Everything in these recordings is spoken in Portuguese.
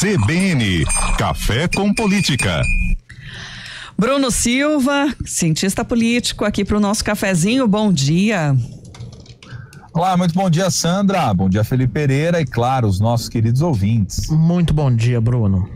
CBN, Café com Política. Bruno Silva, cientista político, aqui para o nosso cafezinho. Bom dia. Olá, muito bom dia, Sandra. Bom dia, Felipe Pereira e, claro, os nossos queridos ouvintes. Muito bom dia, Bruno.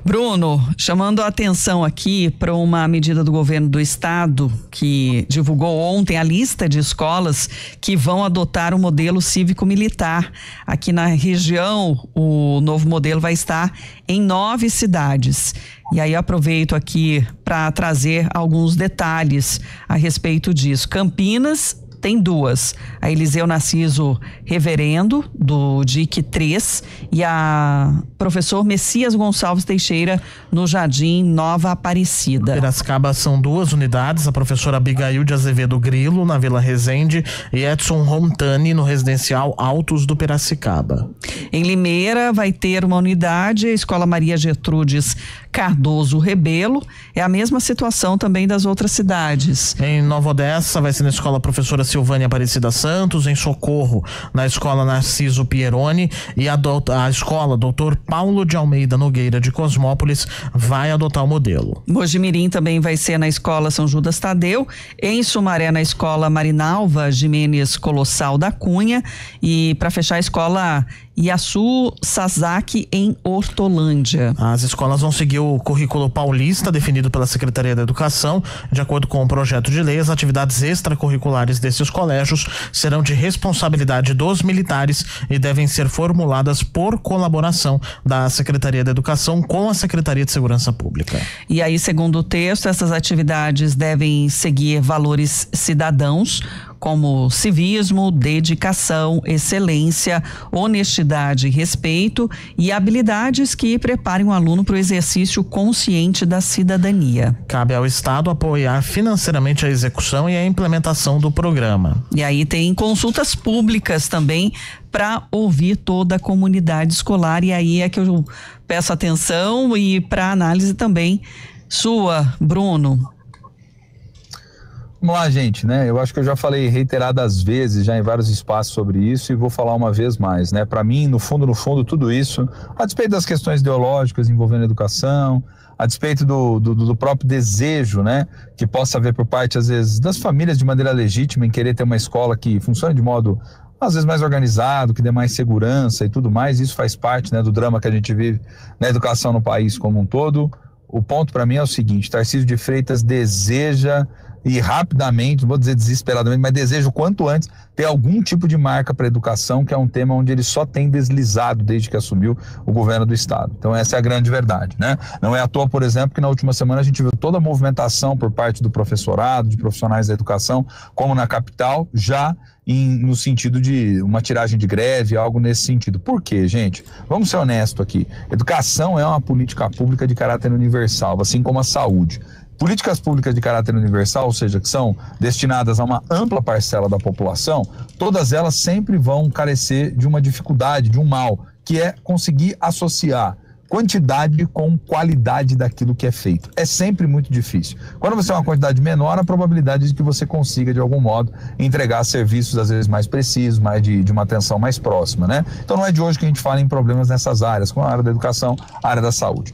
Bruno, chamando a atenção aqui para uma medida do governo do estado que divulgou ontem a lista de escolas que vão adotar o modelo cívico-militar. Aqui na região, o novo modelo vai estar em 9 cidades. E aí aproveito aqui para trazer alguns detalhes a respeito disso. Campinas tem 2, a Eliseu Narciso Reverendo, do DIC 3, e a professor Messias Gonçalves Teixeira, no Jardim Nova Aparecida. Piracicaba são 2 unidades, a professora Abigail de Azevedo Grilo, na Vila Resende, e Edson Rontani, no residencial Altos do Piracicaba. Em Limeira vai ter uma unidade, a Escola Maria Gertrudes Cardoso Rebelo, é a mesma situação também das outras cidades. Em Nova Odessa vai ser na Escola Professora Silvânia Aparecida Santos, em Socorro na Escola Narciso Pieroni, e a Escola Dr. Paulo de Almeida Nogueira de Cosmópolis vai adotar o modelo. Mojimirim também vai ser na Escola São Judas Tadeu, em Sumaré na Escola Marinalva Jimenez Colossal da Cunha, e para fechar a Escola Iaçu Sasaki em Hortolândia. As escolas vão seguir o currículo paulista definido pela Secretaria da Educação. De acordo com o projeto de lei, as atividades extracurriculares desses colégios serão de responsabilidade dos militares e devem ser formuladas por colaboração da Secretaria da Educação com a Secretaria de Segurança Pública. E aí, segundo o texto, essas atividades devem seguir valores cidadãos, como civismo, dedicação, excelência, honestidade, respeito e habilidades que preparem o aluno para o exercício consciente da cidadania. Cabe ao Estado apoiar financeiramente a execução e a implementação do programa. E aí tem consultas públicas também para ouvir toda a comunidade escolar, e aí é que eu peço atenção e para análise também sua, Bruno. Vamos lá, gente, né? Eu acho que eu já falei reiteradas vezes já em vários espaços sobre isso e vou falar uma vez mais, né? Para mim, no fundo, tudo isso, a despeito das questões ideológicas envolvendo a educação, a despeito do próprio desejo, né? Que possa haver por parte, às vezes, das famílias de maneira legítima em querer ter uma escola que funcione de modo, às vezes, mais organizado, que dê mais segurança e tudo mais. Isso faz parte, né, do drama que a gente vive na educação no país como um todo. O ponto para mim é o seguinte: Tarcísio de Freitas deseja, e rapidamente, não vou dizer desesperadamente, mas deseja o quanto antes ter algum tipo de marca para a educação, que é um tema onde ele só tem deslizado desde que assumiu o governo do estado. Então essa é a grande verdade, né? Não é à toa, por exemplo, que na última semana a gente viu toda a movimentação por parte do professorado, de profissionais da educação, como na capital, já no sentido de uma tiragem de greve, algo nesse sentido. Por quê, gente? Vamos ser honestos aqui. Educação é uma política pública de caráter universal, assim como a saúde. Políticas públicas de caráter universal, ou seja, que são destinadas a uma ampla parcela da população, todas elas sempre vão carecer de uma dificuldade, de um mal, que é conseguir associar quantidade com qualidade daquilo que é feito. É sempre muito difícil. Quando você tem uma quantidade menor, a probabilidade de que você consiga, de algum modo, entregar serviços, às vezes, mais precisos, mais de uma atenção mais próxima, né? Então não é de hoje que a gente fala em problemas nessas áreas, como a área da educação, a área da saúde.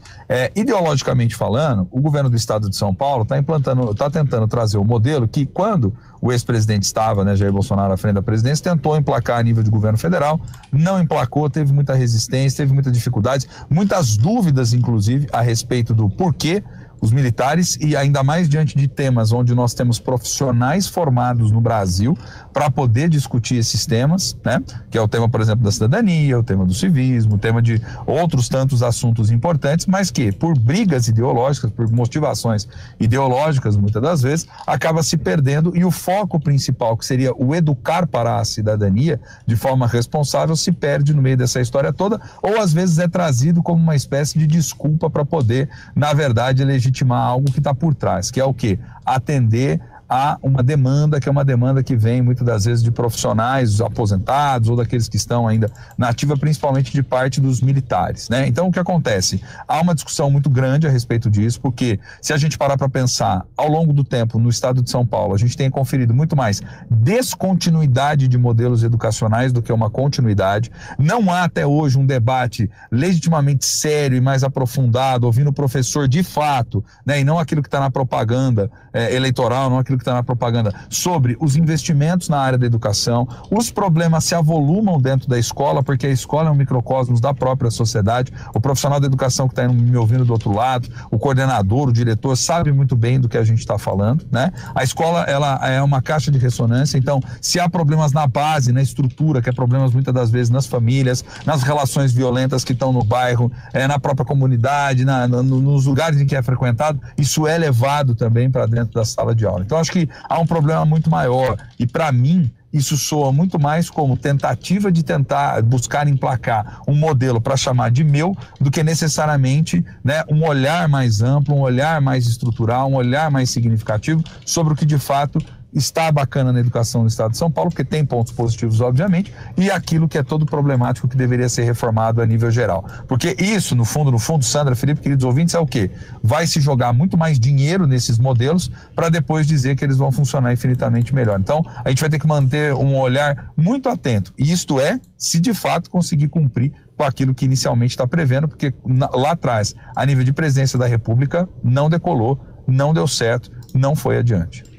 Ideologicamente falando, o governo do estado de São Paulo está tentando trazer o modelo que, quando o ex-presidente estava, né, Jair Bolsonaro à frente da presidência, tentou emplacar a nível de governo federal, não emplacou, teve muita resistência, teve muitas dificuldades, muitas dúvidas, inclusive, a respeito do porquê os militares, e ainda mais diante de temas onde nós temos profissionais formados no Brasil para poder discutir esses temas, né? Que é o tema, por exemplo, da cidadania, o tema do civismo, o tema de outros tantos assuntos importantes, mas que, por brigas ideológicas, por motivações ideológicas, muitas das vezes, acaba se perdendo, e o foco principal, que seria o educar para a cidadania de forma responsável, se perde no meio dessa história toda, ou às vezes é trazido como uma espécie de desculpa para poder, na verdade, legitimar algo que está por trás, que é o quê? Atender há uma demanda que é uma demanda que vem muitas das vezes de profissionais aposentados ou daqueles que estão ainda na ativa, principalmente de parte dos militares, né? Então, o que acontece? Há uma discussão muito grande a respeito disso, porque se a gente parar para pensar, ao longo do tempo, no estado de São Paulo, a gente tem conferido muito mais descontinuidade de modelos educacionais do que uma continuidade. Não há até hoje um debate legitimamente sério e mais aprofundado, ouvindo o professor de fato, né? E não aquilo que está na propaganda eleitoral, não aquilo que está na propaganda, sobre os investimentos na área da educação. Os problemas se avolumam dentro da escola, porque a escola é um microcosmos da própria sociedade. O profissional da educação que está me ouvindo do outro lado, o coordenador, o diretor, sabe muito bem do que a gente está falando, né? A escola, ela é uma caixa de ressonância, então, se há problemas na base, na estrutura, que é problemas muitas das vezes nas famílias, nas relações violentas que estão no bairro, na própria comunidade, nos lugares em que é frequentado, isso é levado também para dentro da sala de aula. Então, acho que há um problema muito maior e, para mim, isso soa muito mais como tentativa de tentar buscar emplacar um modelo para chamar de meu, do que necessariamente, né, um olhar mais amplo, um olhar mais estrutural, um olhar mais significativo sobre o que de fato está bacana na educação no estado de São Paulo, porque tem pontos positivos, obviamente, e aquilo que é todo problemático que deveria ser reformado a nível geral. Porque isso, no fundo, Sandra, Felipe, queridos ouvintes, é o quê? Vai se jogar muito mais dinheiro nesses modelos para depois dizer que eles vão funcionar infinitamente melhor. Então, a gente vai ter que manter um olhar muito atento. E isto é, se de fato conseguir cumprir com aquilo que inicialmente está prevendo, porque lá atrás, a nível de presidência da República, não decolou, não deu certo, não foi adiante.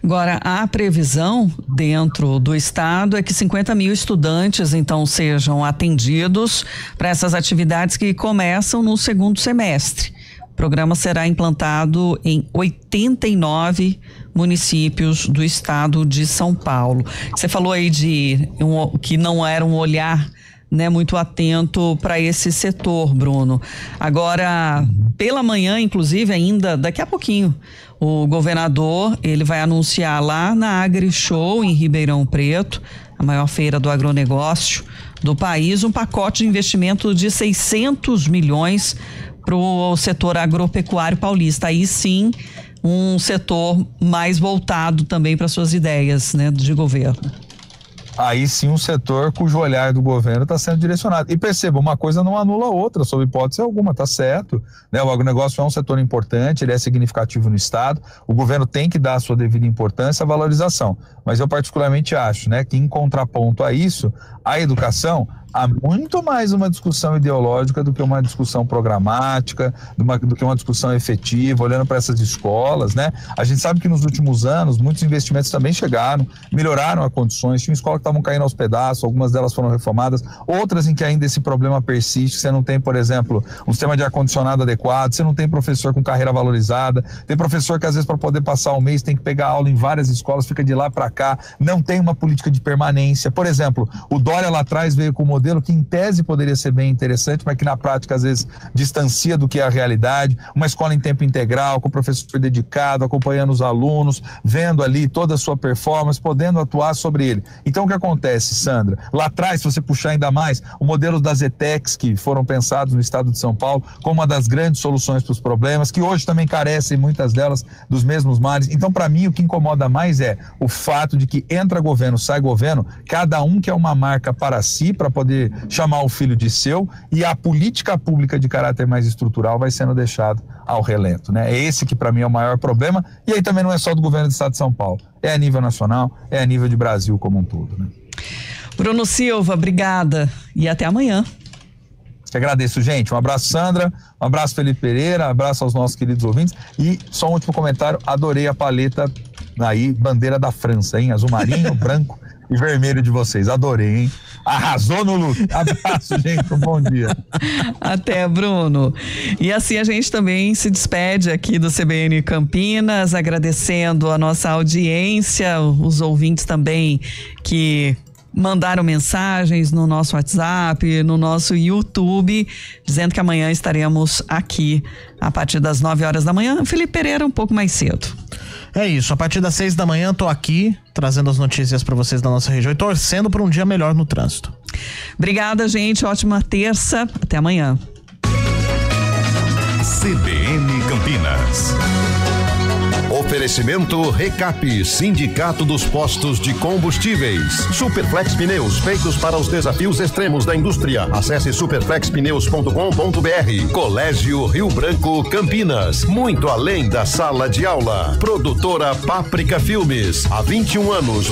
Agora, a previsão dentro do estado é que 50 mil estudantes, então, sejam atendidos para essas atividades que começam no segundo semestre. O programa será implantado em 89 municípios do estado de São Paulo. Você falou aí que não era um olhar, né, muito atento para esse setor, Bruno. Agora, pela manhã, inclusive, ainda daqui a pouquinho, o governador, ele vai anunciar lá na AgriShow, em Ribeirão Preto, a maior feira do agronegócio do país, um pacote de investimento de 600 milhões para o setor agropecuário paulista. Aí sim, um setor mais voltado também para suas ideias, né, de governo. Aí sim um setor cujo olhar do governo está sendo direcionado. E perceba, uma coisa não anula a outra, sob hipótese alguma, tá certo, né? O agronegócio é um setor importante, ele é significativo no estado, o governo tem que dar a sua devida importância à valorização. Mas eu particularmente acho, né, que em contraponto a isso, a educação, há muito mais uma discussão ideológica do que uma discussão programática, do que uma discussão efetiva, olhando para essas escolas, né? A gente sabe que nos últimos anos, muitos investimentos também chegaram, melhoraram as condições, tinha escolas que estavam caindo aos pedaços, algumas delas foram reformadas, outras em que ainda esse problema persiste, você não tem, por exemplo, um sistema de ar-condicionado adequado, você não tem professor com carreira valorizada, tem professor que às vezes para poder passar o mês tem que pegar aula em várias escolas, fica de lá para cá, não tem uma política de permanência. Por exemplo, o Dória lá atrás veio com o modelo que em tese poderia ser bem interessante, mas que na prática às vezes distancia do que é a realidade, uma escola em tempo integral, com o professor dedicado, acompanhando os alunos, vendo ali toda a sua performance, podendo atuar sobre ele. Então o que acontece, Sandra? Lá atrás, se você puxar ainda mais, o modelo das ETECs que foram pensados no estado de São Paulo como uma das grandes soluções para os problemas, que hoje também carecem, muitas delas, dos mesmos males. Então, para mim, o que incomoda mais é o fato de que entra governo, sai governo, cada um quer uma marca para si, para poder chamar o filho de seu, e a política pública de caráter mais estrutural vai sendo deixada ao relento, né? É esse que para mim é o maior problema, e aí também não é só do governo do estado de São Paulo, é a nível nacional, é a nível de Brasil como um todo, né? Bruno Silva, obrigada e até amanhã. Te agradeço, gente. Um abraço, Sandra, um abraço, Felipe Pereira, um abraço aos nossos queridos ouvintes, e só um último comentário, adorei a paleta aí, bandeira da França, hein? Azul marinho, branco e vermelho de vocês, adorei, hein? Arrasou no look. Abraço, gente, um bom dia. Até, Bruno. E assim a gente também se despede aqui do CBN Campinas, agradecendo a nossa audiência, os ouvintes também que mandaram mensagens no nosso WhatsApp, no nosso YouTube, dizendo que amanhã estaremos aqui a partir das 9 horas da manhã. Felipe Pereira um pouco mais cedo. É isso, a partir das 6 da manhã tô aqui trazendo as notícias para vocês da nossa região e torcendo por um dia melhor no trânsito. Obrigada, gente, ótima terça, até amanhã. CBN Campinas. Oferecimento Recap, Sindicato dos Postos de Combustíveis. Superflex Pneus, feitos para os desafios extremos da indústria. Acesse superflexpneus.com.br. Colégio Rio Branco, Campinas. Muito além da sala de aula. Produtora Páprica Filmes. Há 21 anos.